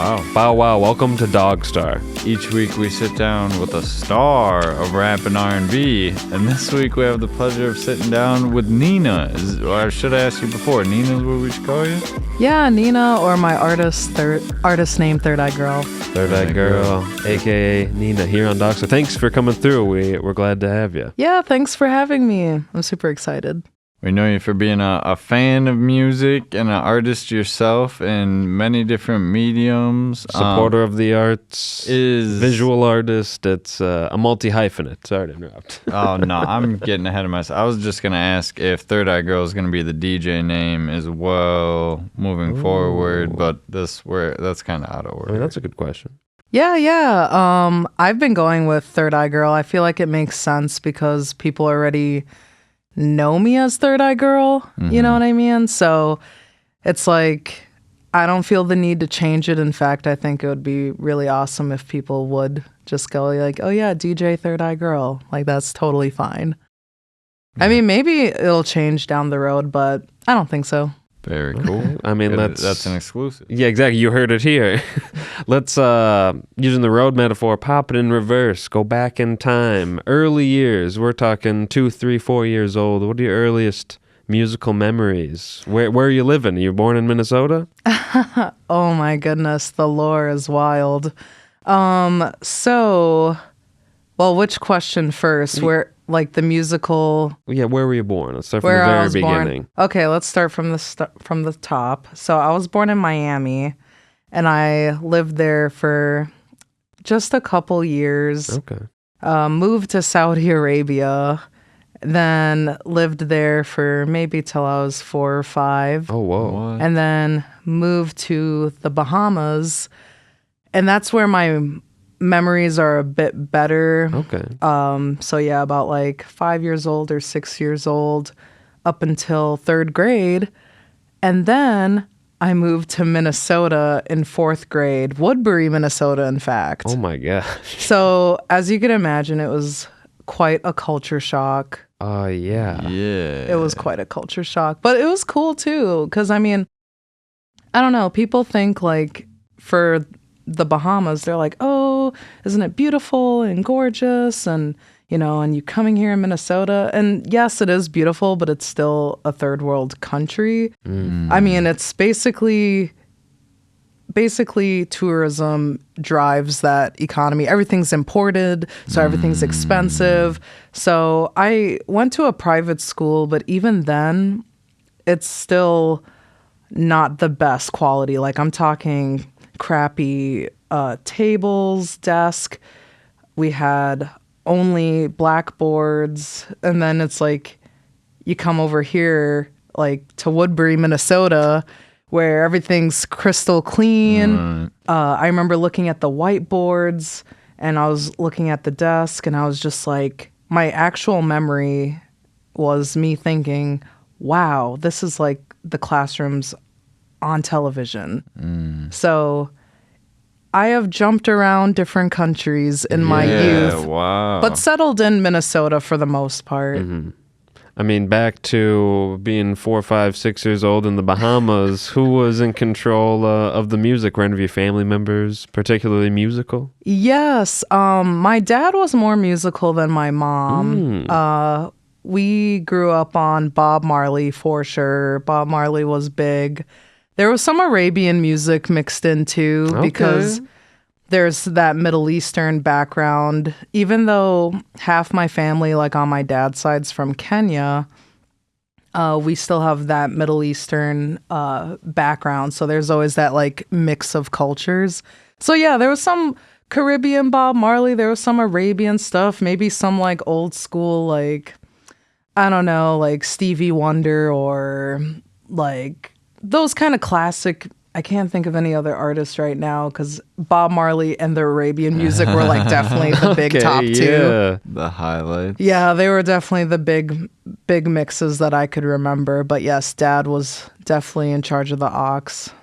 Wow. Bow wow, welcome to DogStar. Each week we sit down with a star of rap and R&B, and this week we have the pleasure of sitting down with Nina. Or should I ask you before? Nina's what we should call you? Yeah, Nina, or my artist name, Third Eye Girl. Third Eye Girl, a.k.a. Nina, here on DogStar. Thanks for coming through. We're glad to have you. Yeah, thanks for having me. I'm super excited. We know you for being a fan of music and an artist yourself in many different mediums. Supporter of the arts, visual artist. It's a multi-hyphenate. Sorry to interrupt. Oh, no, I'm getting ahead of myself. I was just going to ask if Third Eye Girl is going to be the DJ name as well moving forward, but that's kind of out of order. I mean, that's a good question. Yeah. I've been going with Third Eye Girl. I feel like it makes sense because people already know me as Third Eye Girl. Mm-hmm. You know what I mean? So it's like, I don't feel the need to change it. In fact, I think it would be really awesome if people would just go like, oh yeah, DJ Third Eye Girl. Like, that's totally fine. Yeah. I mean, maybe it'll change down the road, but I don't think so. Very cool. Okay. I mean, that's an exclusive. Yeah, exactly. You heard it here. Let's, using the road metaphor, pop it in reverse. Go back in time. Early years. We're talking 2, 3, 4 years old. What are your earliest musical memories? Where are you living? Are you born in Minnesota? Oh my goodness. The lore is wild. Well, which question first? Where, like, the musical? Yeah, where were you born? Let's start from the very beginning. Okay, let's start from the top. So I was born in Miami, and I lived there for just a couple years. Okay. Moved to Saudi Arabia, then lived there for maybe till I was 4 or 5. Oh, whoa. What? And then moved to the Bahamas, and that's where my memories are a bit better. Okay. So yeah, about like 5 years old or 6 years old up until 3rd grade. And then I moved to Minnesota in 4th grade, Woodbury, Minnesota, in fact. Oh my gosh. So as you can imagine, it was quite a culture shock. Yeah. Yeah. It was quite a culture shock, but it was cool too. Cause I mean, I don't know, people think like for the Bahamas, they're like, oh, isn't it beautiful and gorgeous? And, you know, and you coming here in Minnesota. And yes, it is beautiful, but it's still a third world country. Mm. I mean, it's basically tourism drives that economy. Everything's imported, so everything's expensive. So I went to a private school, but even then, it's still not the best quality. Like, I'm talking crappy tables, desk. We had only blackboards, and then it's like you come over here like to Woodbury, Minnesota, where everything's crystal clean. I remember looking at the whiteboards, and I was looking at the desk, and I was just like, my actual memory was me thinking, wow, this is like the classrooms on television. So I have jumped around different countries in my youth, wow, but settled in Minnesota for the most part. Mm-hmm. I mean, back to being 4, 5, 6 years old in the Bahamas, who was in control of the music? Were any of your family members particularly musical? Yes. My dad was more musical than my mom. We grew up on Bob Marley for sure. Bob Marley was big. There was some Arabian music mixed in too, because there's that Middle Eastern background. Even though half my family, like on my dad's side's from Kenya, we still have that Middle Eastern background. So there's always that like mix of cultures. So yeah, there was some Caribbean Bob Marley. There was some Arabian stuff, maybe some like old school, like, I don't know, like Stevie Wonder or like those kind of classic. I can't think of any other artists right now because Bob Marley and the Arabian music were like definitely the big top two. The highlights. Yeah, they were definitely the big mixes that I could remember. But yes, Dad was definitely in charge of the aux.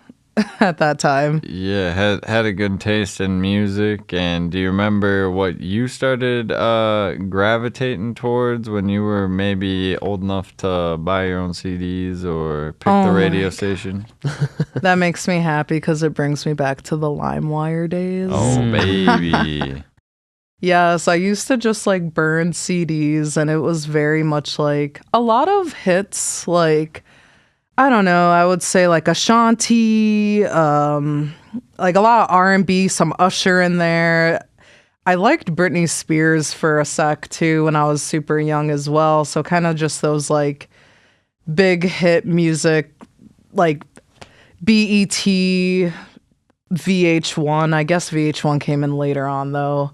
at that time. Yeah, had a good taste in music. And do you remember what you started gravitating towards when you were maybe old enough to buy your own CDs or pick the radio station? That makes me happy because it brings me back to the LimeWire days. Oh, baby. Yes, I used to just like burn CDs, and it was very much like a lot of hits, like, I don't know, I would say like Ashanti, like a lot of R&B, some Usher in there. I liked Britney Spears for a sec too when I was super young as well. So kind of just those like big hit music, like BET, VH1. I guess VH1 came in later on though.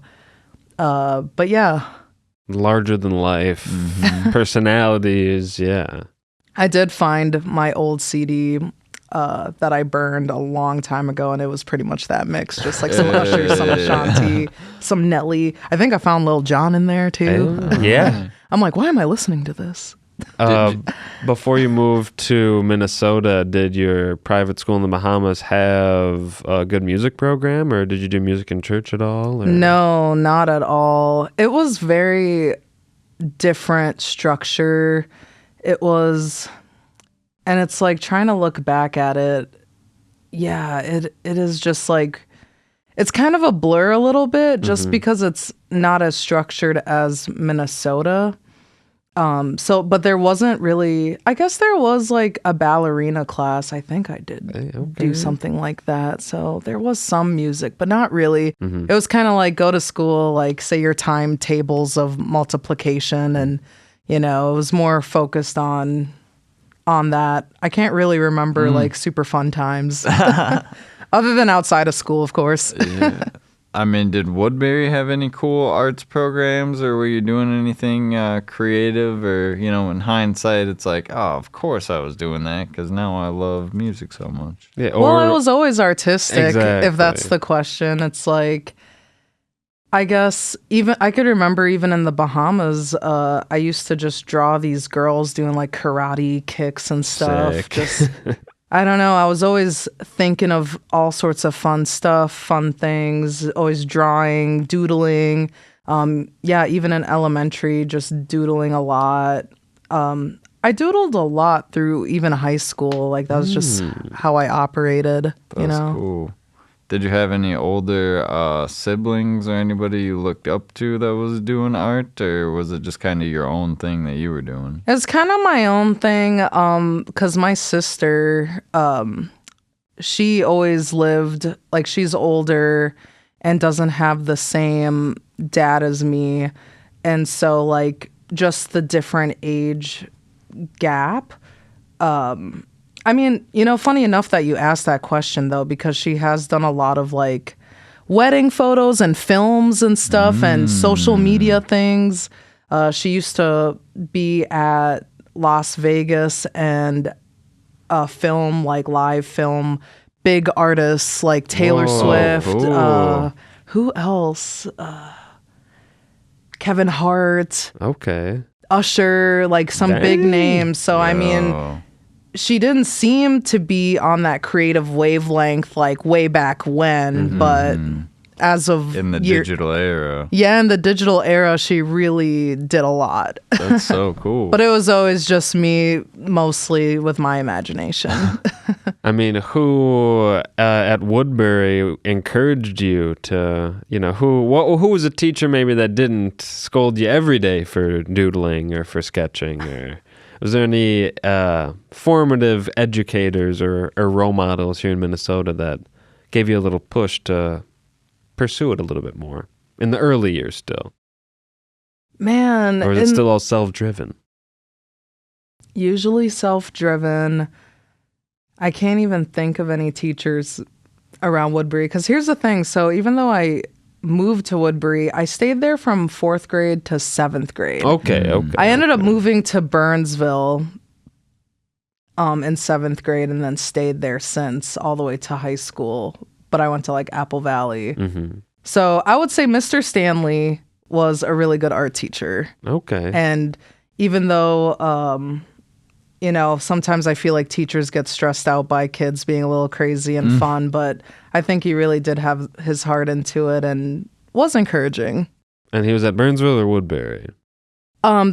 But yeah. Larger than life personalities, yeah. I did find my old CD that I burned a long time ago, and it was pretty much that mix, just like some Usher, some Ashanti, some Nelly. I think I found Lil Jon in there too. Yeah. I'm like, why am I listening to this? Before you moved to Minnesota, did your private school in the Bahamas have a good music program, or did you do music in church at all? Or? No, not at all. It was very different structure. It was, and it's like trying to look back at it. Yeah, it is just like, it's kind of a blur a little bit just because it's not as structured as Minnesota. But there wasn't really, I guess there was like a ballerina class. I think I did do something like that. So there was some music, but not really. It was kind of like go to school, like say your timetables of multiplication, and it was more focused on that. I can't really remember like super fun times other than outside of school, of course. Yeah. I mean, did Woodbury have any cool arts programs, or were you doing anything creative? Or, in hindsight, it's like, oh, of course I was doing that because now I love music so much. Yeah, Well, I was always artistic, Exactly. if that's the question. It's like, I guess even I could remember even in the Bahamas, I used to just draw these girls doing like karate kicks and stuff. Sick. Just, I don't know. I was always thinking of all sorts of fun stuff, fun things, always drawing, doodling. Yeah, even in elementary, just doodling a lot. I doodled a lot through even high school. Like that was just how I operated, That's cool. Did you have any older siblings or anybody you looked up to that was doing art, or was it just kind of your own thing that you were doing? It's kind of my own thing, because my sister, she always lived, like she's older and doesn't have the same dad as me. And so like just the different age gap. I mean, funny enough that you asked that question though, because she has done a lot of like wedding photos and films and stuff and social media things. She used to be at Las Vegas and film, like live film, big artists like Taylor Swift. Cool. Who else? Kevin Hart. Okay. Usher, like some big names. So, I mean, Oh. she didn't seem to be on that creative wavelength like way back when, but as of In the digital era. Yeah, in the digital era, she really did a lot. That's so cool. But it was always just me, mostly with my imagination. I mean, who at Woodbury encouraged you to, who was a teacher maybe that didn't scold you every day for doodling or for sketching? Or was there any formative educators or role models here in Minnesota that gave you a little push to pursue it a little bit more in the early years still? Man. Or is it still all self-driven? Usually self-driven. I can't even think of any teachers around Woodbury. Because here's the thing. So even though I moved to Woodbury, I stayed there from 4th grade to 7th grade. Okay. I ended up moving to Burnsville in 7th grade and then stayed there since all the way to high school. But I went to like Apple Valley. So I would say Mr. Stanley was a really good art teacher. Okay. And even though, sometimes I feel like teachers get stressed out by kids being a little crazy and fun, but I think he really did have his heart into it and was encouraging. And he was at Burnsville or Woodbury?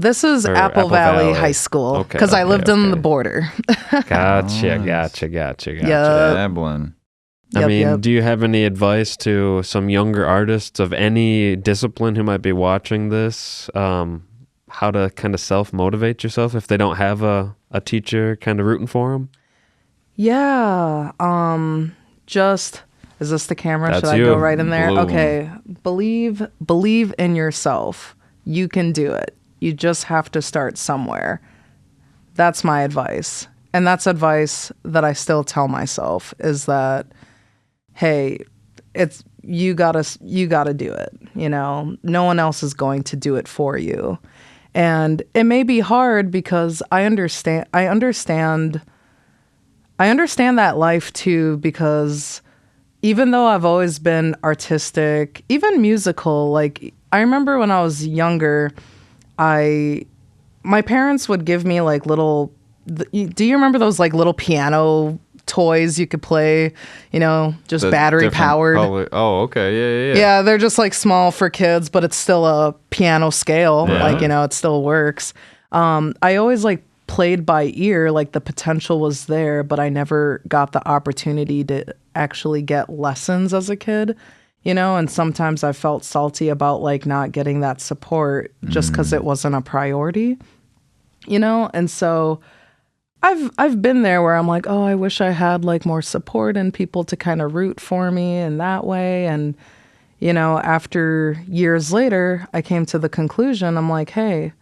This is Or Apple Apple Valley Valley. High School Okay, because I lived on the okay. border. Gotcha. Nice. Yeah. Dabbling. I Yep, mean, yep. do you have any advice to some younger artists of any discipline who might be watching this? How to kind of self-motivate yourself if they don't have a teacher kind of rooting for them? Yeah. Just is this the camera? That's Should I you. go right in there? Blue. Okay. Believe in yourself. You can do it. You just have to start somewhere. That's my advice. And that's advice that I still tell myself is that, hey, it's you gotta do it. No one else is going to do it for you. And it may be hard because I understand that life too, because even though I've always been artistic, even musical, like I remember when I was younger, my parents would give me like little, do you remember those like little piano toys you could play, just The battery different powered? color- Oh, okay. Yeah. Yeah, they're just like small for kids, but it's still a piano scale. Yeah. Like, it still works. I always like played by ear, like the potential was there, but I never got the opportunity to actually get lessons as a kid, and sometimes I felt salty about like not getting that support just because it wasn't a priority, and so I've been there where I'm like, oh, I wish I had like more support and people to kind of root for me in that way. And, after years later, I came to the conclusion, I'm like, hey,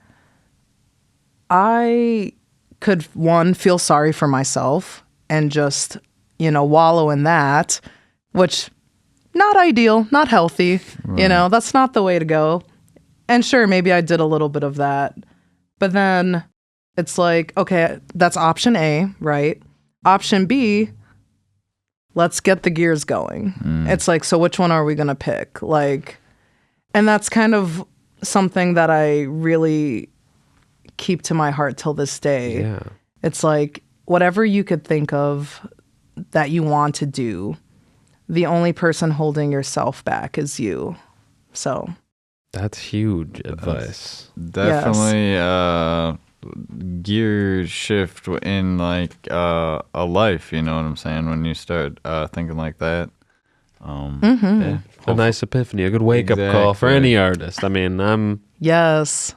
I could, one, feel sorry for myself and just, wallow in that, which not ideal, not healthy, that's not the way to go. And sure, maybe I did a little bit of that, but then it's like, okay, that's option A, right? Option B, let's get the gears going. It's like, so which one are we going to pick? Like, and that's kind of something that I really keep to my heart till this day. Yeah. It's like, whatever you could think of that you want to do, the only person holding yourself back is you. So That's huge advice. Definitely gear shift in like a life, you know what I'm saying, when you start thinking like that. Yeah. A nice epiphany, a good wake-up call for Exactly. any artist. I mean, I'm yes,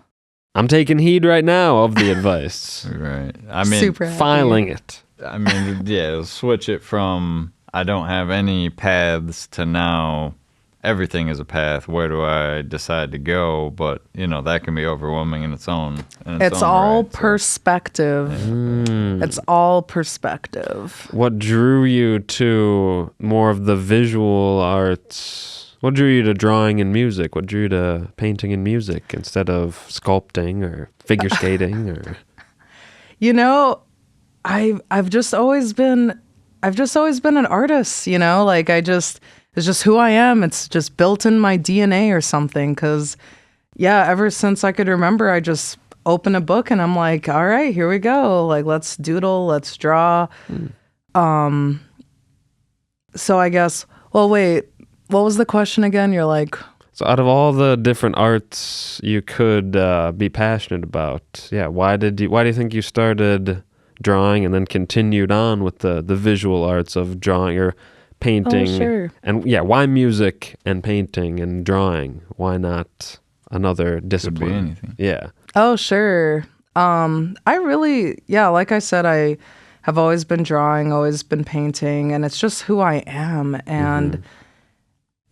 taking heed right now of the advice. Right. I mean, super happy. Filing it. I mean, yeah, switch it from I don't have any paths to now everything is a path. Where do I decide to go? But, that can be overwhelming in its own It's all right, so. perspective. It's all perspective. What drew you to more of the visual arts? What drew you to drawing and music? What drew you to painting and music instead of sculpting or figure skating or I've just always been an artist, like it's just who I am. It's just built in my DNA or something. Cause yeah, ever since I could remember, I just open a book and I'm like, all right, here we go. Like, let's doodle, let's draw. So I guess, well, wait, what was the question again? You're like, So out of all the different arts you could be passionate about, why do you think you started drawing and then continued on with the visual arts of drawing or painting? oh, sure. And why music and painting and drawing? Why not another discipline? anything. Yeah. Oh, sure. I really, like I said, I have always been drawing, always been painting, and it's just who I am. And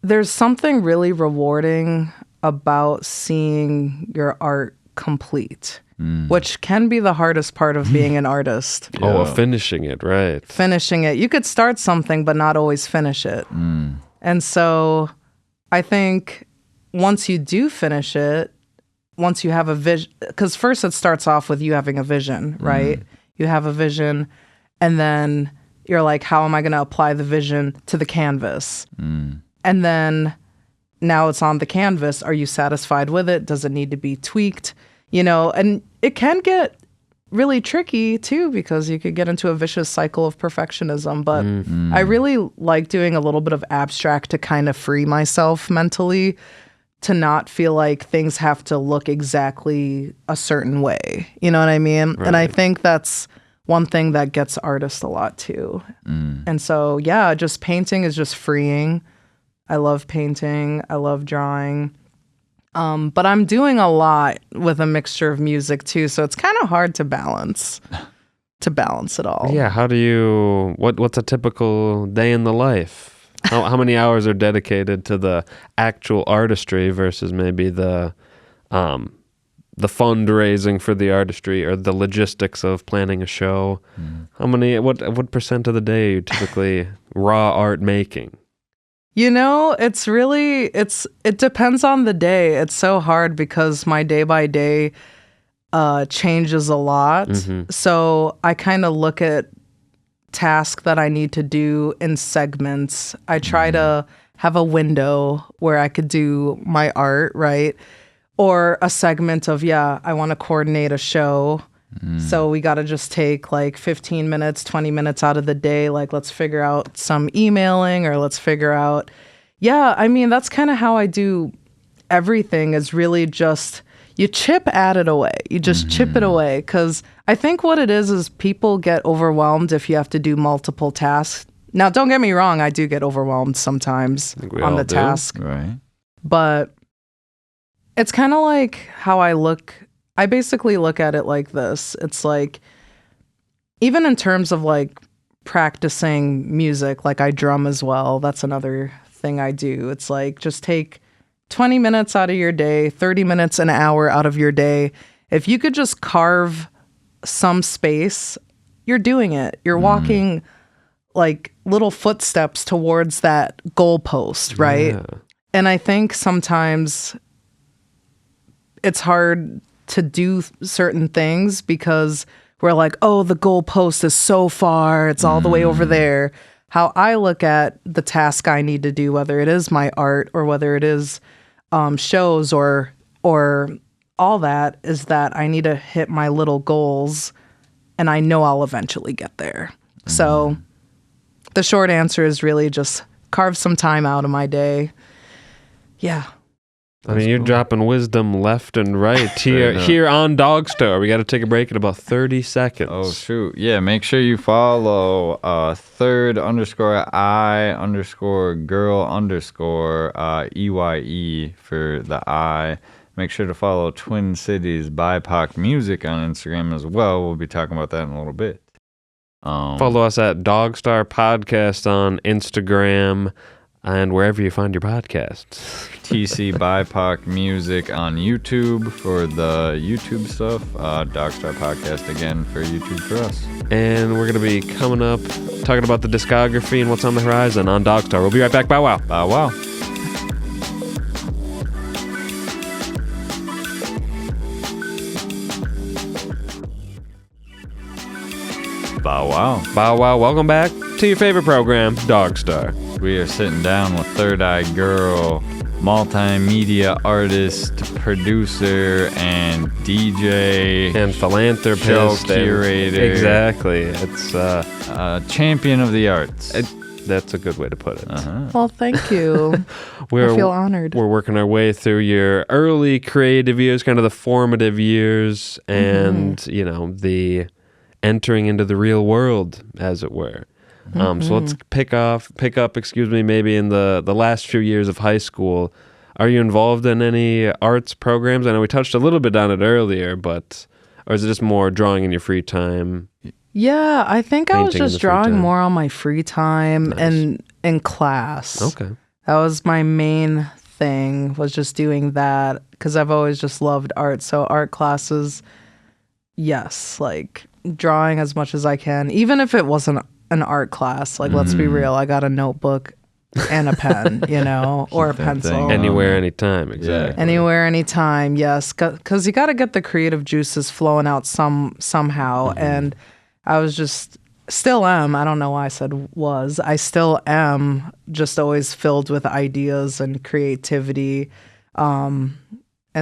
there's something really rewarding about seeing your art complete, which can be the hardest part of being an artist. Oh, Yeah. finishing it, right. Finishing it. You could start something, but not always finish it. And so I think once you do finish it, once you have a vision, because first it starts off with you having a vision, right? You have a vision, and then you're like, how am I going to apply the vision to the canvas? And then now it's on the canvas. Are you satisfied with it? Does it need to be tweaked? And it can get really tricky too, because you could get into a vicious cycle of perfectionism. But I really like doing a little bit of abstract to kind of free myself mentally, to not feel like things have to look exactly a certain way. You know what I mean? Right. And I think that's one thing that gets artists a lot too. And so, yeah, just painting is just freeing. I love painting. I love drawing. But I'm doing a lot with a mixture of music too, so it's kind of hard to balance it all. Yeah, how do you, what's a typical day in the life? How many hours are dedicated to the actual artistry versus maybe the fundraising for the artistry or the logistics of planning a show? What percent of the day are you typically raw art making? You know, it depends on the day. It's so hard because my day by day changes a lot. So I kind of look at tasks that I need to do in segments. I try to have a window where I could do my art, right? Or a segment of, I want to coordinate a show. So we got to just take like 15 minutes, 20 minutes out of the day. Like, let's figure out some emailing, or let's figure out, I mean, that's kind of how I do everything, is really just, you chip at it away. You just chip it away. Because I think what it is people get overwhelmed if you have to do multiple tasks. Now, don't get me wrong. I do get overwhelmed sometimes on the task. Right. But it's kind of like how I basically look at it like this. It's like, even in terms of like practicing music, like I drum as well. That's another thing I do. It's like, just take 20 minutes out of your day, 30 minutes, an hour out of your day. If you could just carve some space, you're doing it. You're walking like little footsteps towards that goalpost, right? Yeah. And I think sometimes it's hard to do certain things because we're like, oh, the goalpost is so far, it's all the way over there. How I look at the task I need to do, whether it is my art or whether it is shows or all that, is that I need to hit my little goals, and I know I'll eventually get there. So the short answer is really just carve some time out of my day. Yeah. I mean, you're dropping wisdom left and right here on DogStar. We got to take a break in about 30 seconds. Oh, shoot. Yeah, make sure you follow third_I_girl_EYE for the I. Make sure to follow Twin Cities BIPOC Music on Instagram as well. We'll be talking about that in a little bit. Follow us at DogStar Podcast on Instagram and wherever you find your podcasts. TC BIPOC Music on YouTube for the YouTube stuff. DogStar Podcast again for YouTube for us. And we're going to be coming up talking about the discography and what's on the horizon on DogStar. We'll be right back. Bow wow. Bow wow. Bow wow. Bow wow. Welcome back to your favorite program, DogStar. We are sitting down with Third Eye Girl, multimedia artist, producer, and DJ. And philanthropist. Show curator. Exactly. It's champion of the arts. That's a good way to put it. Well, thank you. I feel honored. We're working our way through your early creative years, kind of the formative years, and, the entering into the real world, as it were. So let's pick up, maybe in the last few years of high school. Are you involved in any arts programs? I know we touched a little bit on it earlier, or is it just more drawing in your free time? Yeah, I think I was Painting in just the free drawing time. more on my free time Nice. and in class. Okay. That was my main thing, was just doing that, because I've always just loved art. So art classes, yes, like drawing as much as I can, even if it wasn't an art class. Like, let's be real, I got a notebook and a pen, or a that pencil. thing Anywhere, anytime. Exactly. Anywhere, anytime, yes. Because you got to get the creative juices flowing out somehow. And I was still am, I don't know why I said was, I still am just always filled with ideas and creativity. And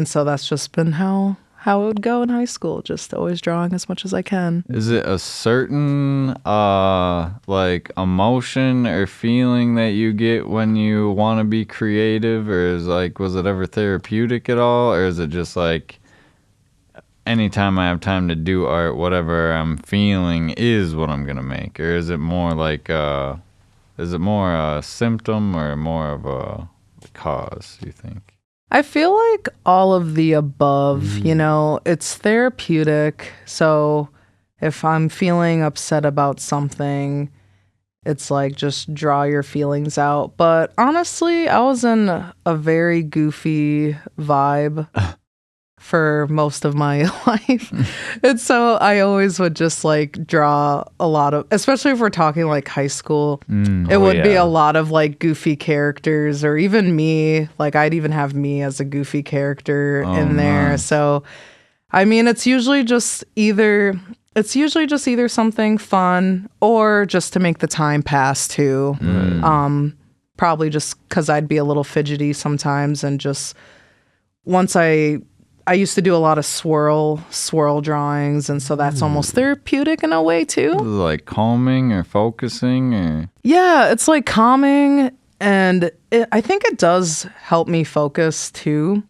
so that's just been how how it would go in high school. Just always drawing as much as I can. Is it a certain like emotion or feeling that you get when you want to be creative, or was it ever therapeutic at all, or is it just like anytime I have time to do art, whatever I'm feeling is what I'm gonna make, or is it more like is it more a symptom or more of a cause, you think? I feel like all of the above, it's therapeutic. So if I'm feeling upset about something, it's like just draw your feelings out. But honestly, I was in a very goofy vibe for most of my life. And so I always would just like draw a lot of, especially if we're talking like high school, it would be a lot of like goofy characters, or even me. Like I'd even have me as a goofy character in there. Nice. So, I mean, it's usually just either something fun or just to make the time pass too. Probably just because I'd be a little fidgety sometimes, and just once I used to do a lot of swirl drawings, and so that's almost therapeutic in a way too. Is it like calming or focusing or? Yeah, it's like calming, and I think it does help me focus too,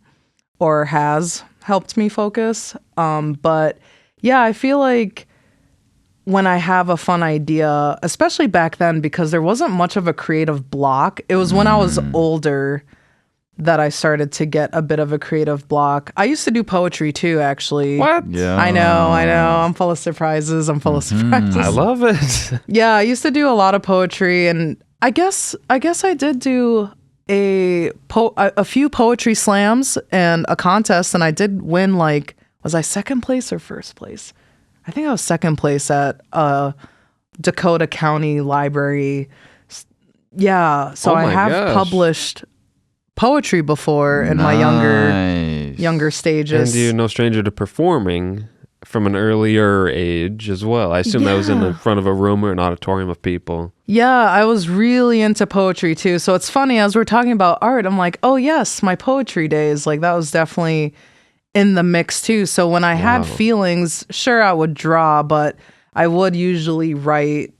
or has helped me focus. But yeah, I feel like when I have a fun idea, especially back then, because there wasn't much of a creative block. It was when I was older that I started to get a bit of a creative block. I used to do poetry too, actually. What? Yeah. I know. I'm full of surprises. I love it. Yeah, I used to do a lot of poetry, and I guess I did do a few poetry slams and a contest, and I did win. Like, was I second place or first place? I think I was second place at Dakota County Library. Yeah, so I have published poetry before in my younger stages. And you're no stranger to performing from an earlier age as well. I assume that was in the front of a room or an auditorium of people. Yeah, I was really into poetry too. So it's funny, as we're talking about art, I'm like, oh yes, my poetry days, like that was definitely in the mix too. So when I had feelings, sure, I would draw, but I would usually write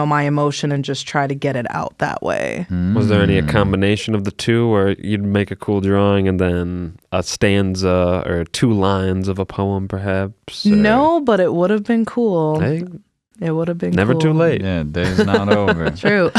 my emotion and just try to get it out that way. Was there any combination of the two, where you'd make a cool drawing and then a stanza or 2 lines of a poem perhaps? Or... No, but it would have been cool. Hey, it would have been never cool. too late. Yeah, day's not over. True.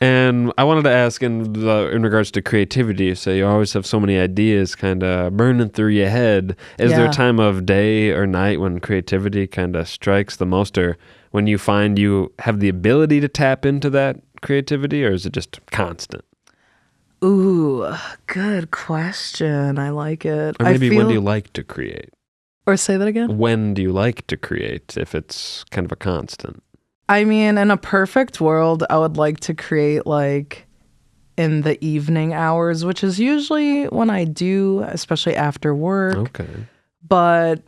And I wanted to ask in regards to creativity, you say you always have so many ideas kind of burning through your head. Is there a time of day or night when creativity kind of strikes the most, or when you find you have the ability to tap into that creativity, or is it just constant? Ooh, good question. I like it. Or maybe when do you like to create? Or say that again? When do you like to create, if it's kind of a constant? I mean, in a perfect world, I would like to create like in the evening hours, which is usually when I do, especially after work. Okay. But,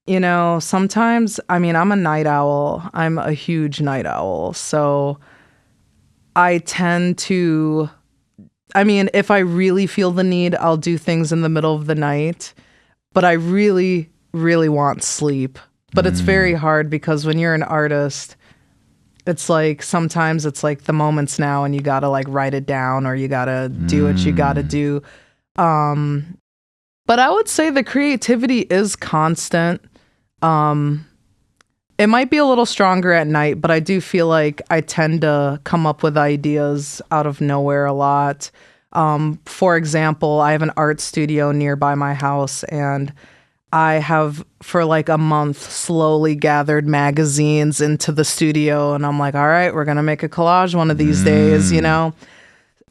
sometimes, I mean, I'm a night owl. I'm a huge night owl. So I tend to, if I really feel the need, I'll do things in the middle of the night. But I really, really want sleep. But it's very hard because when you're an artist, it's like sometimes it's like the moment's now and you got to like write it down, or you got to do what you got to do. But I would say the creativity is constant. It might be a little stronger at night, but I do feel like I tend to come up with ideas out of nowhere a lot. For example, I have an art studio nearby my house, and I have for like a month slowly gathered magazines into the studio, and I'm like, all right, we're going to make a collage one of these days,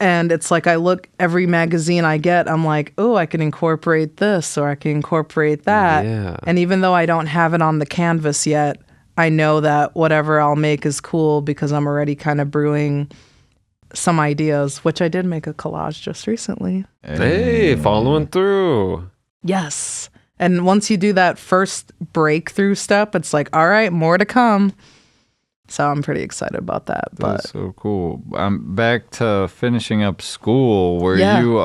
And it's like I look every magazine I get, I'm like, oh, I can incorporate this or I can incorporate that. Yeah. And even though I don't have it on the canvas yet, I know that whatever I'll make is cool because I'm already kind of brewing some ideas, which I did make a collage just recently. Hey, following through. Yes. And once you do that first breakthrough step, it's like, all right, more to come. So I'm pretty excited about that. That's so cool. I'm back to finishing up school. Were you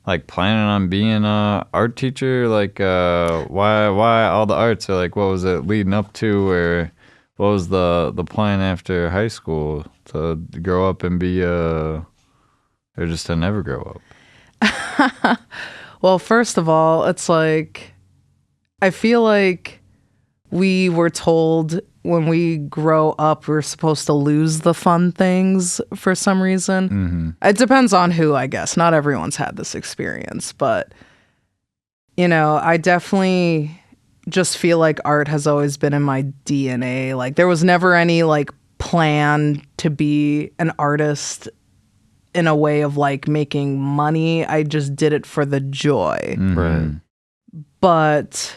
like planning on being a art teacher? Like, why all the arts? Or like, what was it leading up to? Or what was the plan after high school to grow up and be or just to never grow up? Well, first of all, it's like, I feel like we were told when we grow up, we're supposed to lose the fun things for some reason. Mm-hmm. It depends on who, I guess. Not everyone's had this experience, but, you know, I definitely just feel like art has always been in my DNA. Like, there was never any, like, plan to be an artist in a way of, like, making money. I just did it for the joy. Mm-hmm. Right. But,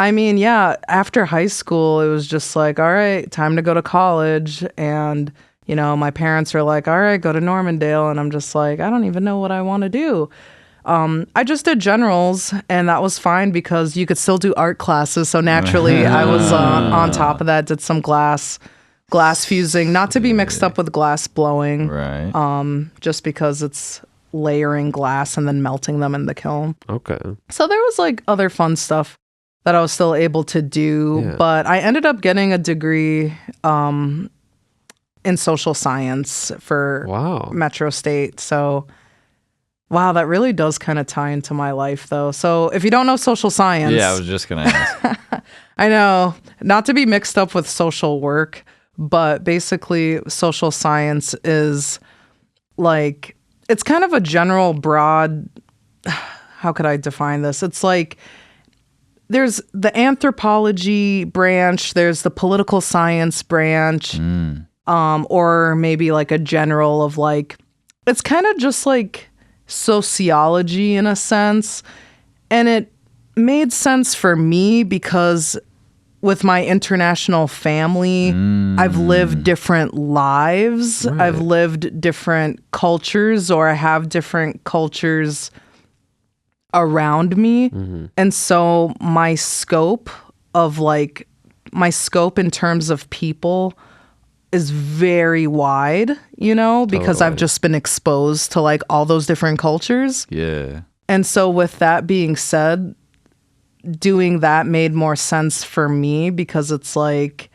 I mean, yeah, after high school, it was just like, all right, time to go to college. And, you know, my parents are like, all right, go to Normandale. And I'm just like, I don't even know what I want to do. I just did generals, and that was fine because you could still do art classes. So naturally, I was on top of that, did some glass fusing, not to be mixed up with glass blowing. Right. Just because it's layering glass and then melting them in the kiln. Okay. So there was like other fun stuff that I was still able to do, Yeah. but I ended up getting a degree in social science for Wow. Metro State. So, wow, that really does kind of tie into my life, though. So if you don't know social science, Yeah, I was just gonna ask. I know, not to be mixed up with social work, but basically social science is like, it's kind of a general broad, how could I define this? It's like, there's the anthropology branch, there's the political science branch, or maybe like a general of like, it's kind of just like sociology in a sense. And it made sense for me because with my international family, I've lived different lives. Right. I've lived different cultures, or I have different cultures around me. And so my scope in terms of people is very wide, you know, because I've Totally. just been exposed to like all those different cultures. Yeah. And so with that being said, doing that made more sense for me because it's like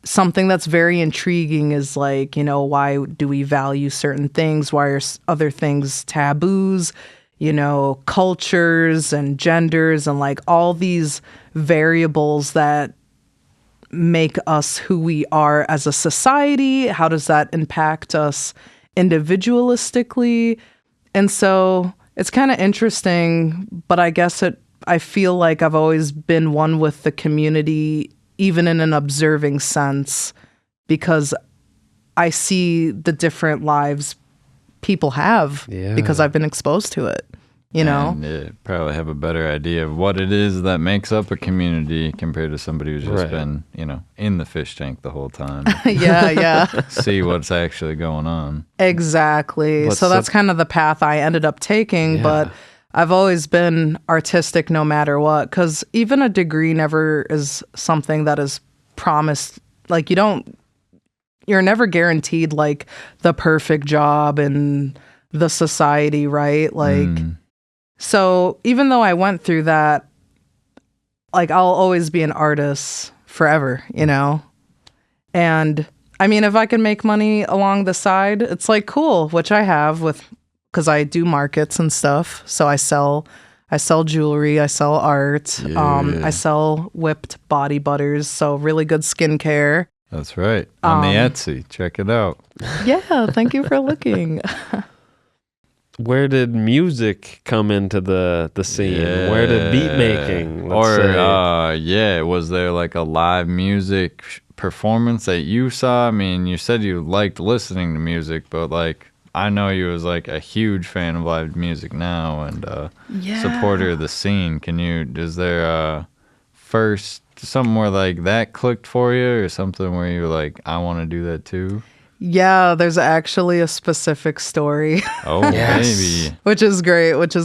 something that's very intriguing is like, you know, why do we value certain things? Why are other things taboos? You know, cultures and genders and like all these variables that make us who we are as a society. How does that impact us individualistically? And so it's kind of interesting, but I guess I feel like I've always been one with the community, even in an observing sense, because I see the different lives people have Yeah. because I've been exposed to it, you know? And probably have a better idea of what it is that makes up a community compared to somebody who's just Right. been, you know, in the fish tank the whole time. Yeah. See what's actually going on. Exactly. What's So that's the- kind of the path I ended up taking, Yeah. but I've always been artistic no matter what, because even a degree never is something that is promised. Like you're never guaranteed like the perfect job in the society, right? Like, so even though I went through that, like I'll always be an artist forever, you know? And I mean, if I can make money along the side, it's like cool, which I have because I do markets and stuff. So I sell jewelry, I sell art, I sell whipped body butters, so really good skincare. That's right. On the Etsy. Check it out. Yeah, thank you for looking. Where did music come into the scene? Where did beat making? Was there like a live music performance that you saw? I mean, you said you liked listening to music, but like I know you was like a huge fan of live music now and supporter of the scene. Is there first something where like that clicked for you or something where you were like, I want to do that too? Yeah, there's actually a specific story. Oh, Yes. maybe. which is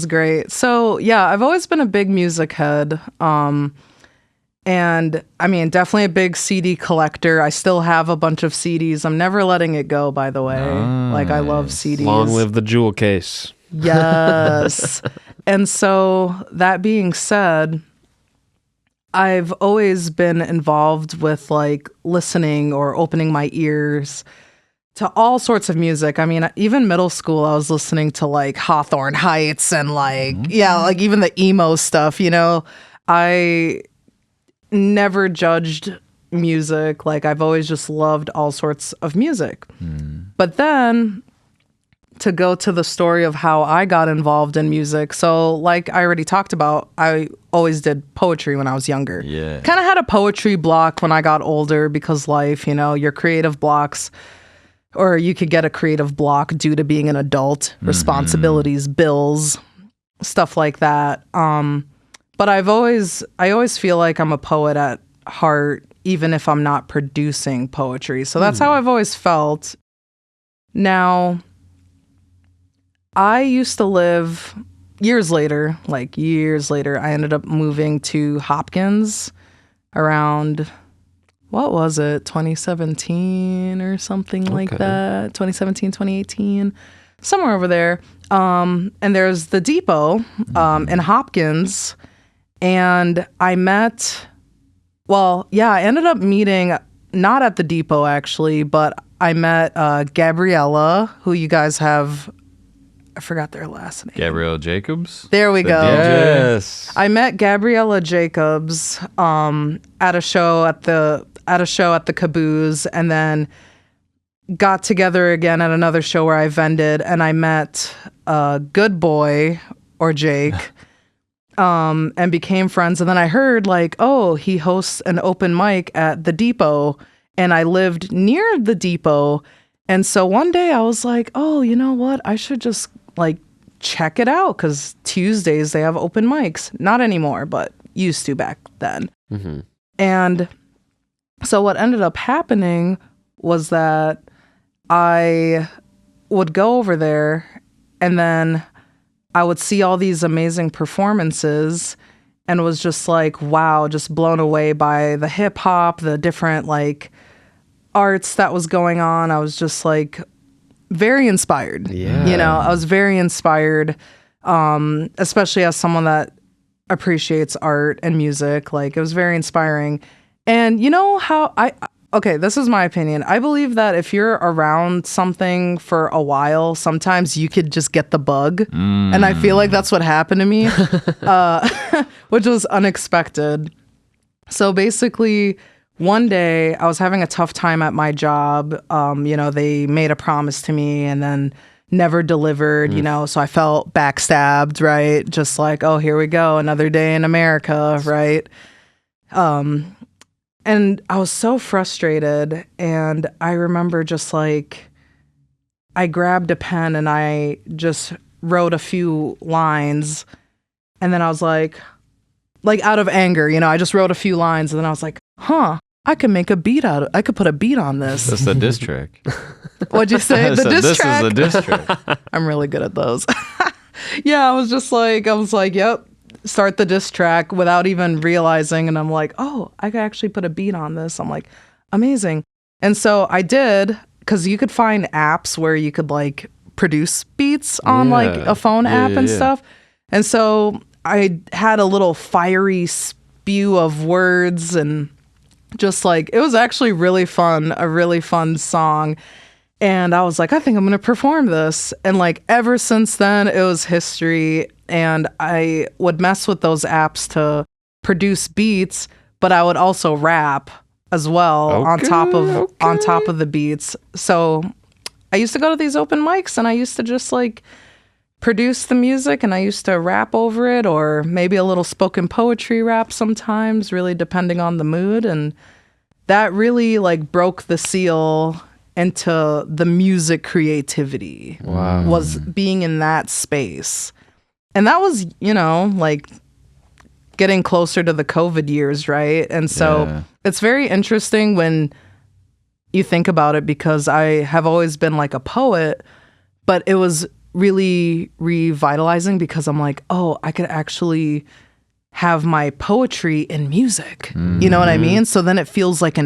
great. So yeah, I've always been a big music head. And I mean, definitely a big CD collector. I still have a bunch of CDs. I'm never letting it go, by the way. Like I love CDs. Long live the jewel case. Yes. And so that being said, I've always been involved with like listening or opening my ears to all sorts of music. I mean, even middle school, I was listening to like Hawthorne Heights and like, yeah, like even the emo stuff, you know. I never judged music. Like I've always just loved all sorts of music. But then to go to the story of how I got involved in music. So like I already talked about, I always did poetry when I was younger. Yeah. Kind of had a poetry block when I got older because life, you know, your creative blocks, or you could get a creative block due to being an adult, responsibilities, bills, stuff like that. But I always feel like I'm a poet at heart, even if I'm not producing poetry. So that's how I've always felt. Now, I used to live years later, I ended up moving to Hopkins around, what was it, 2017 or something like that, 2017, 2018, somewhere over there. And there's the depot in Hopkins, and I ended up meeting, not at the depot actually, but I met Gabriella, who you guys have, I forgot their last name. Gabrielle Jacobs? There we go. Yes. I met Gabriella Jacobs at a show at the Caboose, and then got together again at another show where I vended, and I met Good Boy, or Jake, and became friends. And then I heard like, oh, he hosts an open mic at the depot, and I lived near the depot. And so one day I was like, oh, you know what? I should just like check it out, because Tuesdays they have open mics. Not anymore, but used to back then. And so what ended up happening was that I would go over there, and then I would see all these amazing performances, and was just like, wow, just blown away by the hip hop, the different like arts that was going on. I was just like very inspired. Yeah. You know, I was very inspired, especially as someone that appreciates art and music. Like it was very inspiring. And you know how okay, this is my opinion. I believe that if you're around something for a while, sometimes you could just get the bug. And I feel like that's what happened to me, which was unexpected. So basically, one day I was having a tough time at my job. You know, they made a promise to me and then never delivered, you know, so I felt backstabbed, right? Just like, oh, here we go, another day in America, right? And I was so frustrated, and I remember just like, I grabbed a pen and I just wrote a few lines, and then I was like out of anger, you know, I just wrote a few lines, and then I was like, I could make a beat I could put a beat on this. That's the diss track. What'd you say? The diss track? This is the diss track. I'm really good at those. Yeah, I was like, yep. Start the diss track without even realizing, and I'm like, oh, I could actually put a beat on this. I'm like, amazing. And so I did, because you could find apps where you could like produce beats on like a phone app and stuff. And so I had a little fiery spew of words, and just like, it was actually really fun, a really fun song. And I was like, I think I'm going to perform this. And like ever since then, it was history. And I would mess with those apps to produce beats, but I would also rap as well on top of the beats. So I used to go to these open mics, and I used to just like produce the music, and I used to rap over it, or maybe a little spoken poetry rap sometimes, really depending on the mood. And that really like broke the seal into the music creativity. Wow. Was being in that space. And that was, you know, like getting closer to the COVID years, right? And so it's very interesting when you think about it, because I have always been like a poet, but it was really revitalizing, because I'm like, oh, I could actually have my poetry in music. You know what I mean? So then it feels like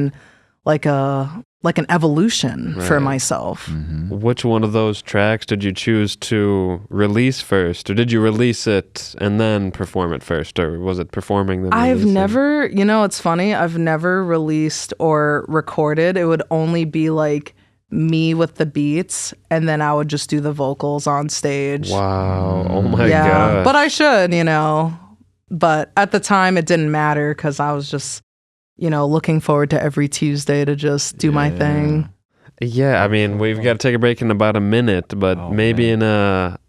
a like an evolution for Right. myself. Which one of those tracks did you choose to release first, or did you release it and then perform it first, or was it performing then I've releasing? never, it's funny, I've never released or recorded. It would only be like me with the beats, and then I would just do the vocals on stage. Wow! Oh my yeah, god! but I should, But at the time, it didn't matter because I was just, looking forward to every Tuesday to just do my thing. Yeah, I mean, we've got to take a break in about a minute, but maybe in a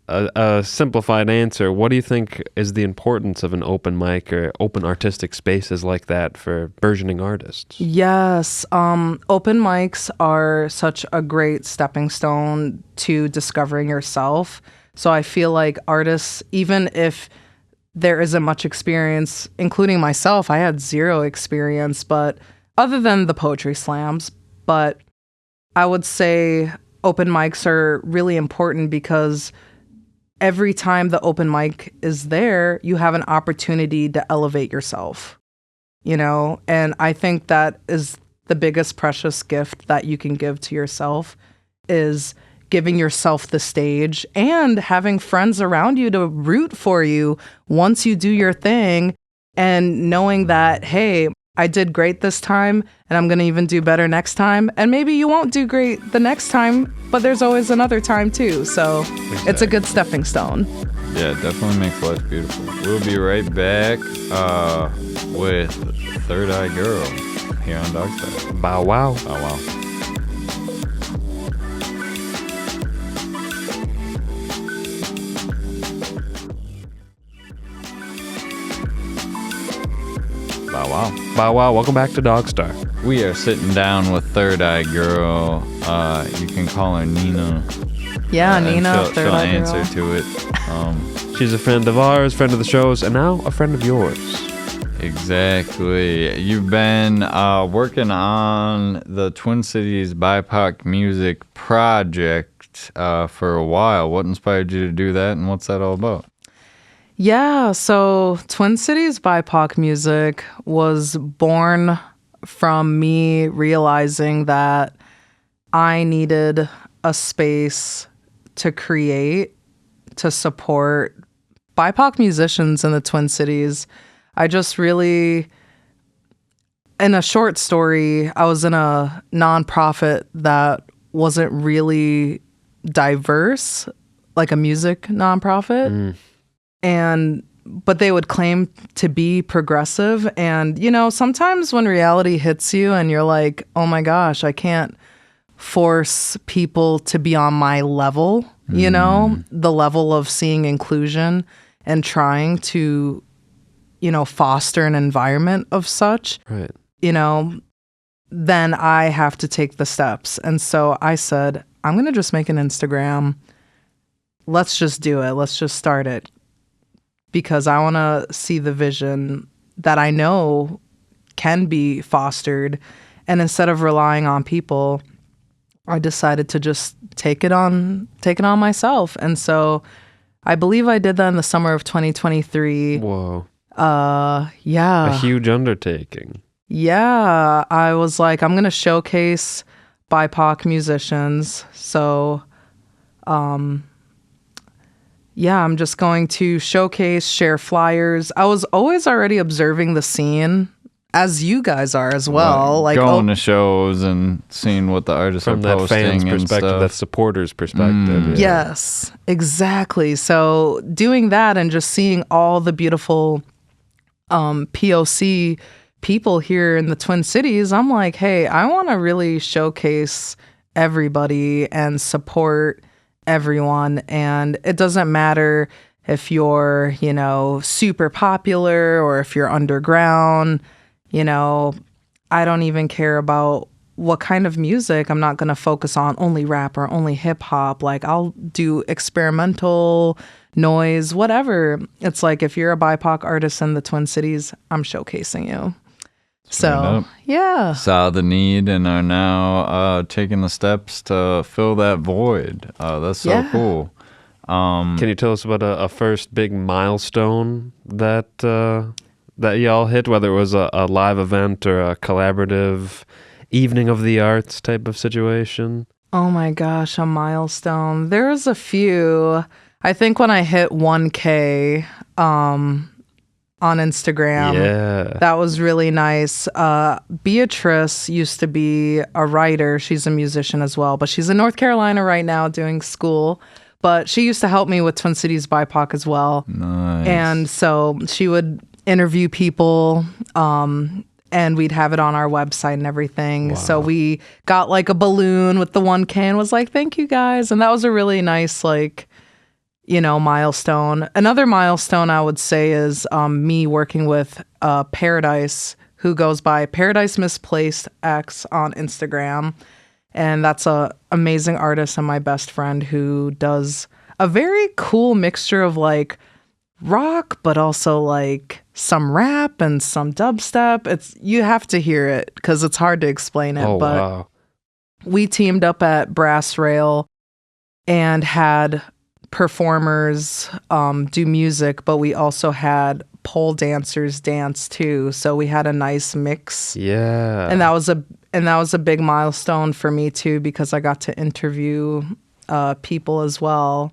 simplified answer, what do you think is the importance of an open mic or open artistic spaces like that for burgeoning artists? Yes, open mics are such a great stepping stone to discovering yourself. So I feel like artists, even if there isn't much experience, including myself, I had zero experience, but other than the poetry slams, but I would say open mics are really important because every time the open mic is there, you have an opportunity to elevate yourself, And I think that is the biggest precious gift that you can give to yourself is giving yourself the stage and having friends around you to root for you once you do your thing and knowing that, hey, I did great this time and I'm going to even do better next time. And maybe you won't do great the next time, but there's always another time too. So It's a good stepping stone. Yeah, it definitely makes life beautiful. We'll be right back with Third Eye Girl here on DogStar. Bow wow. Oh, wow. Bow wow. Bow wow. Welcome back to DogStar. We are sitting down with Third Eye Girl. You can call her Nina. Yeah, and Nina, she'll Third Eye answer Girl. to it. She's a friend of ours, friend of the show's, and now a friend of yours. Exactly. You've been working on the Twin Cities BIPOC music project for a while. What inspired you to do that, and what's that all about? Yeah, so Twin Cities BIPOC music was born from me realizing that I needed a space to create, to support BIPOC musicians in the Twin Cities. I just really, in a short story, I was in a nonprofit that wasn't really diverse, like a music nonprofit. But they would claim to be progressive. And, sometimes when reality hits you and you're like, oh my gosh, I can't force people to be on my level, the level of seeing inclusion and trying to, foster an environment of such, Right. Then I have to take the steps. And so I said, I'm going to just make an Instagram. Let's just do it. Let's just start it. Because I want to see the vision that I know can be fostered. And instead of relying on people, I decided to just take it on myself. And so I believe I did that in the summer of 2023. Whoa. Yeah. A huge undertaking. Yeah. I was like, I'm going to showcase BIPOC musicians. So, yeah, I'm just going to showcase, share flyers. I was always already observing the scene, as you guys are as well. Like going to shows and seeing what the artists From are that posting fan's and perspective, stuff. that supporter's perspective. Yeah. Yes, exactly. So doing that and just seeing all the beautiful POC people here in the Twin Cities, I'm like, hey, I want to really showcase everybody and support everyone. And it doesn't matter if you're, super popular or if you're underground, I don't even care about what kind of music. I'm not going to focus on only rap or only hip hop. Like I'll do experimental noise, whatever. It's like if you're a BIPOC artist in the Twin Cities, I'm showcasing you. So, yeah. Saw the need and are now taking the steps to fill that void. That's so cool. Can you tell us about a first big milestone that y'all hit, whether it was a live event or a collaborative evening of the arts type of situation? Oh my gosh, a milestone. There's a few. I think when I hit 1K on Instagram, that was really nice. Beatrice used to be a writer. She's a musician as well, but she's in North Carolina right now doing school. But she used to help me with Twin Cities BIPOC as well. Nice. And so she would interview people, and we'd have it on our website and everything. Wow. So we got like a balloon with the 1K and was like, thank you guys. And that was a really nice, like, you know, milestone. Another milestone I would say is me working with Paradise, who goes by Paradise Misplaced X on Instagram. And that's a amazing artist and my best friend who does a very cool mixture of like rock, but also like some rap and some dubstep. You have to hear it because it's hard to explain it. But wow. we teamed up at Brass Rail and had performers do music, but we also had pole dancers dance too. So we had a nice mix. Yeah. And that was a big milestone for me too, because I got to interview people as well.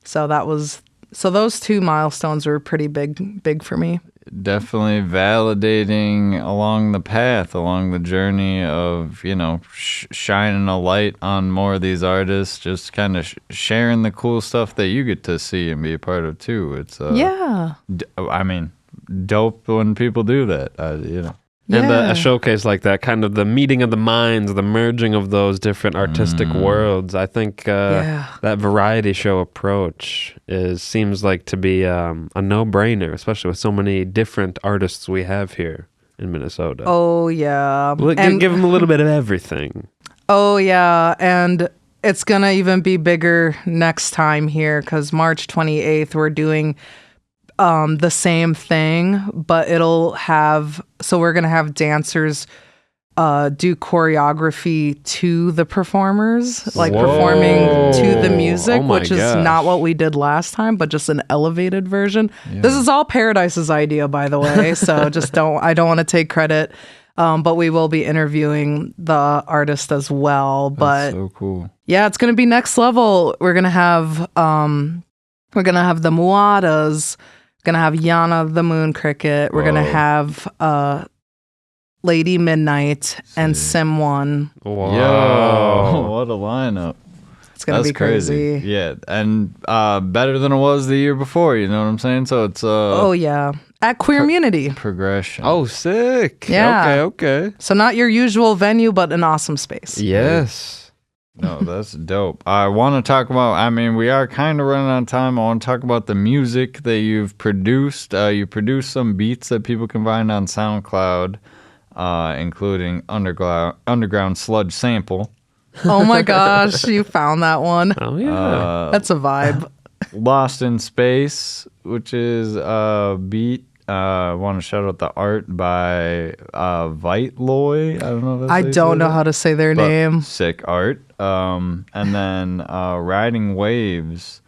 So those two milestones were pretty big for me. Definitely validating along the path, along the journey of, you know, shining a light on more of these artists, just kind of sharing the cool stuff that you get to see and be a part of too. It's yeah. I mean, dope when people do that, you know. And Yeah. a showcase like that, kind of the meeting of the minds, the merging of those different artistic worlds. I think that variety show approach seems like to be a no-brainer, especially with so many different artists we have here in Minnesota. Oh yeah. Give them a little bit of everything. Oh yeah, and it's gonna even be bigger next time here because March 28th we're doing the same thing, but we're gonna have dancers do choreography to the performers, like performing to the music, Oh my which is gosh. not what we did last time, but just an elevated version. This is all Paradise's idea, by the way, so I don't want to take credit. But we will be interviewing the artist as well. But That's so cool. yeah, it's gonna be next level. We're gonna have the Muadas, gonna have Yana the Moon Cricket. We're gonna have Lady Midnight and Sim One. Wow. Yo, what a lineup. It's gonna be crazy. Yeah, and better than it was the year before, you know what I'm saying? So it's Oh yeah, at Queer Immunity. progression. Oh, sick. Yeah. Okay. So not your usual venue, but an awesome space. Yes. No, that's dope. I want to talk about, I mean, we are kind of running out of time. I want to talk about the music that you've produced. You produced some beats that people can find on SoundCloud, including Underground Sludge Sample, Oh my gosh, you found that one. Oh, yeah. That's a vibe. Lost in Space, which is a beat. I want to shout out the art by Vitloy. I don't know if that's I how you don't say know that. how to say their But name. sick art. And then Riding Waves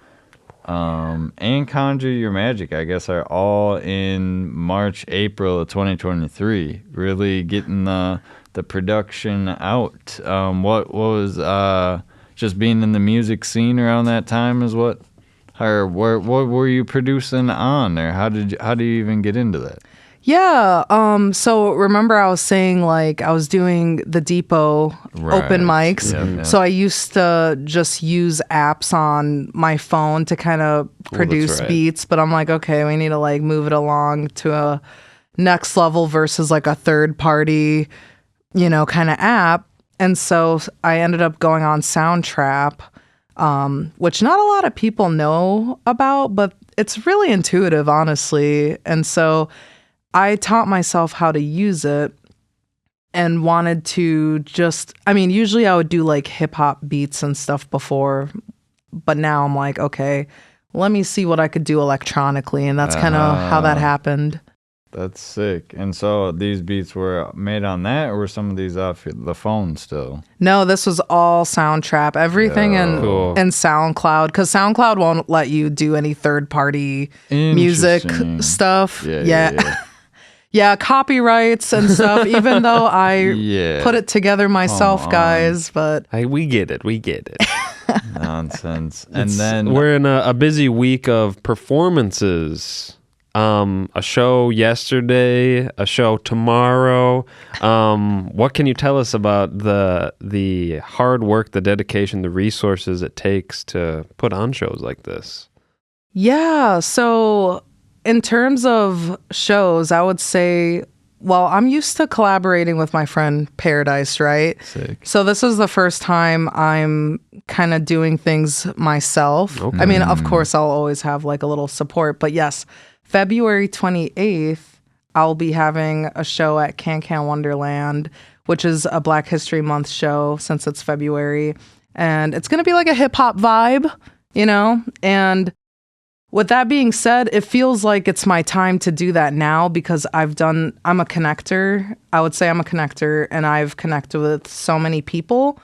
and Conjure Your Magic, I guess, are all in March, April of 2023. Really getting the production out. What was just being in the music scene around that time is what? Or what were you producing on there? How do you even get into that? Yeah. So remember I was saying like I was doing the Depot open mics. Yeah. So I used to just use apps on my phone to kind of produce right. beats. But I'm like, okay, we need to like move it along to a next level versus like a third party, kind of app. And so I ended up going on Soundtrap, which not a lot of people know about, but it's really intuitive, honestly. And so I taught myself how to use it and wanted to usually I would do like hip hop beats and stuff before, but now I'm like, okay, let me see what I could do electronically. And that's kind of how that happened. That's sick. And so these beats were made on that, or were some of these off the phone still? No, this was all Soundtrap, everything Cool. in SoundCloud, because SoundCloud won't let you do any third party music Interesting. stuff. Yeah. Yeah, copyrights and stuff, even though I Yeah. put it together myself, Come on. guys, but We get it. We get it. Nonsense. And It's- then we're in a busy week of performances. A show yesterday, a show tomorrow. What can you tell us about the hard work, the dedication, the resources it takes to put on shows like this? yeah, so in terms of shows, I would say, well, I'm used to collaborating with my friend Paradise, right? sick. So this is the first time I'm kind of doing things myself. Okay. I mean, of course, I'll always have like a little support, but yes, February 28th, I'll be having a show at Can Wonderland, which is a Black History Month show since it's February. And it's going to be like a hip hop vibe, you know? And with that being said, it feels like it's my time to do that now because I'm a connector. I would say I'm a connector and I've connected with so many people.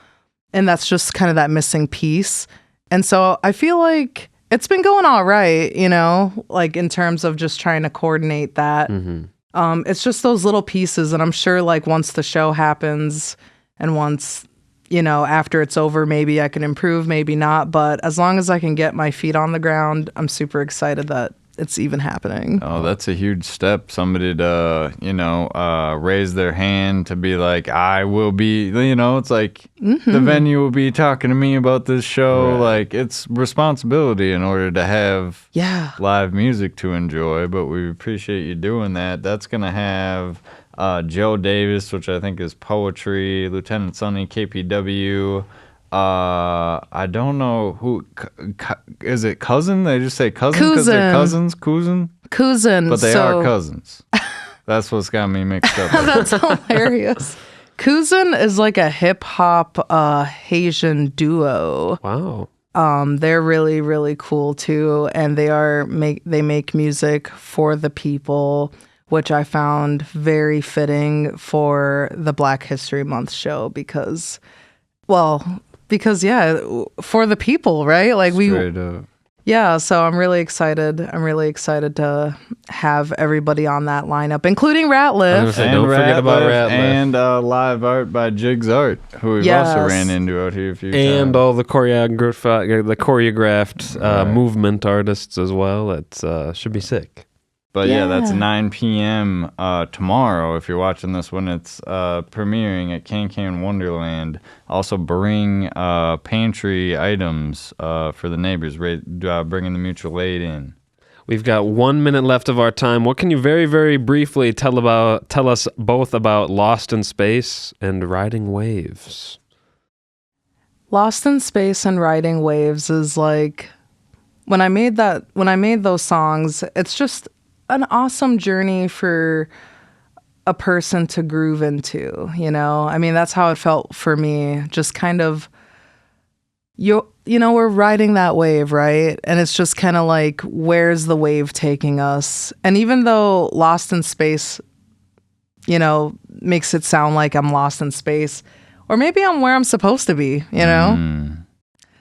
And that's just kind of that missing piece. And so I feel like it's been going all right, you know, like in terms of just trying to coordinate that. It's just those little pieces. And I'm sure like once the show happens and once, you know, after it's over, maybe I can improve, maybe not. But as long as I can get my feet on the ground, I'm super excited that it's even happening. Oh, that's a huge step. Somebody to, raise their hand to be like, I will be, it's like the venue will be talking to me about this show. Right. Like, it's responsibility in order to have Yeah. live music to enjoy, but we appreciate you doing that. That's going to have Joe Davis, which I think is poetry, Lieutenant Sonny, KPW. I don't know who is it. Cousin? They just say cousin because they're cousins. Cousin. But they are cousins. That's what's got me mixed up. That's hilarious. Cousin is like a hip hop Haitian duo. Wow. They're really, really cool too, and they make music for the people, which I found very fitting for the Black History Month show because yeah, for the people, right? Like Straight up. yeah, so I'm really excited. I'm really excited to have everybody on that lineup, including I was gonna Ratliff. say, don't forget about Ratliff. And live art by Jigs Art, who we've Yes. also ran into out here a few And times. all the choreographed Right. movement artists as well. It should be sick. But yeah, that's Yeah. 9 p.m. Tomorrow. If you're watching this when it's premiering at Can Wonderland. Also bring pantry items for the neighbors, bringing the mutual aid in. We've got 1 minute left of our time. What can you very, very briefly tell us both about Lost in Space and Riding Waves? Lost in Space and Riding Waves is like when I made those songs, it's just an awesome journey for a person to groove into, you know? I mean, that's how it felt for me. Just kind of we're riding that wave, right? And it's just kind of like, where's the wave taking us? And even though Lost in Space, makes it sound like I'm lost in space, or maybe I'm where I'm supposed to be, you know?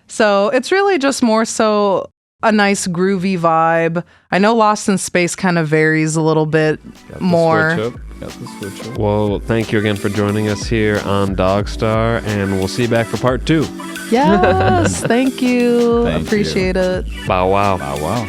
So it's really just more so a nice groovy vibe. I know Lost in Space kind of varies a little bit more. Got the switch up. Well, thank you again for joining us here on DogStar, and we'll see you back for part 2. Yes, thank you. Thank you. Appreciate it. Bow wow. Oh, wow.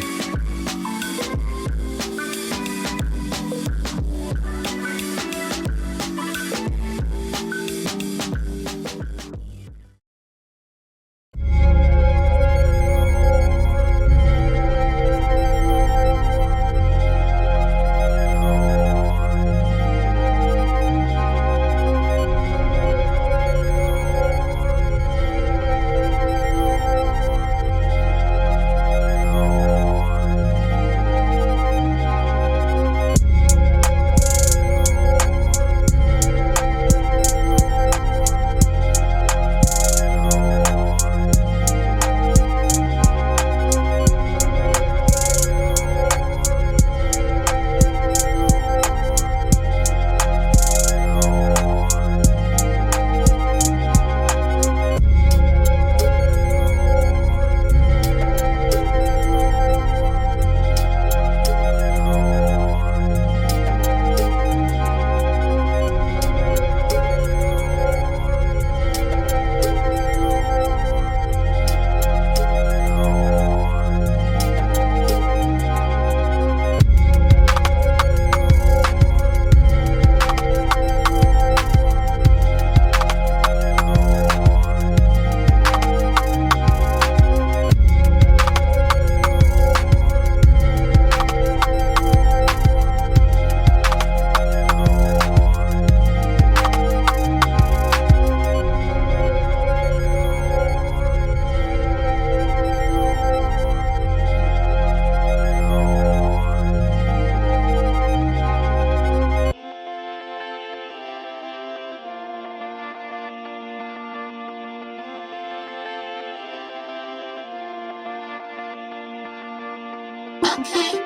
Okay.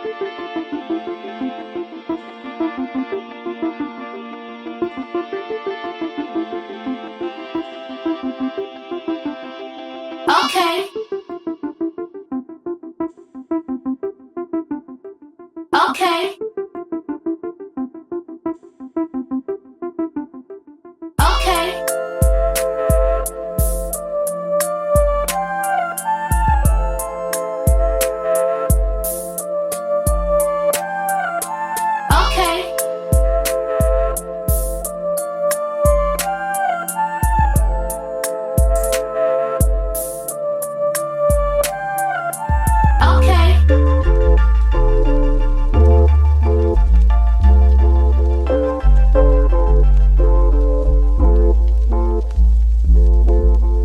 Okay. Okay. Okay. Okay.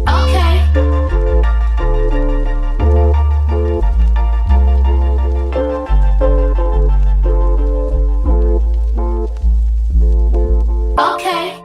Okay. Okay.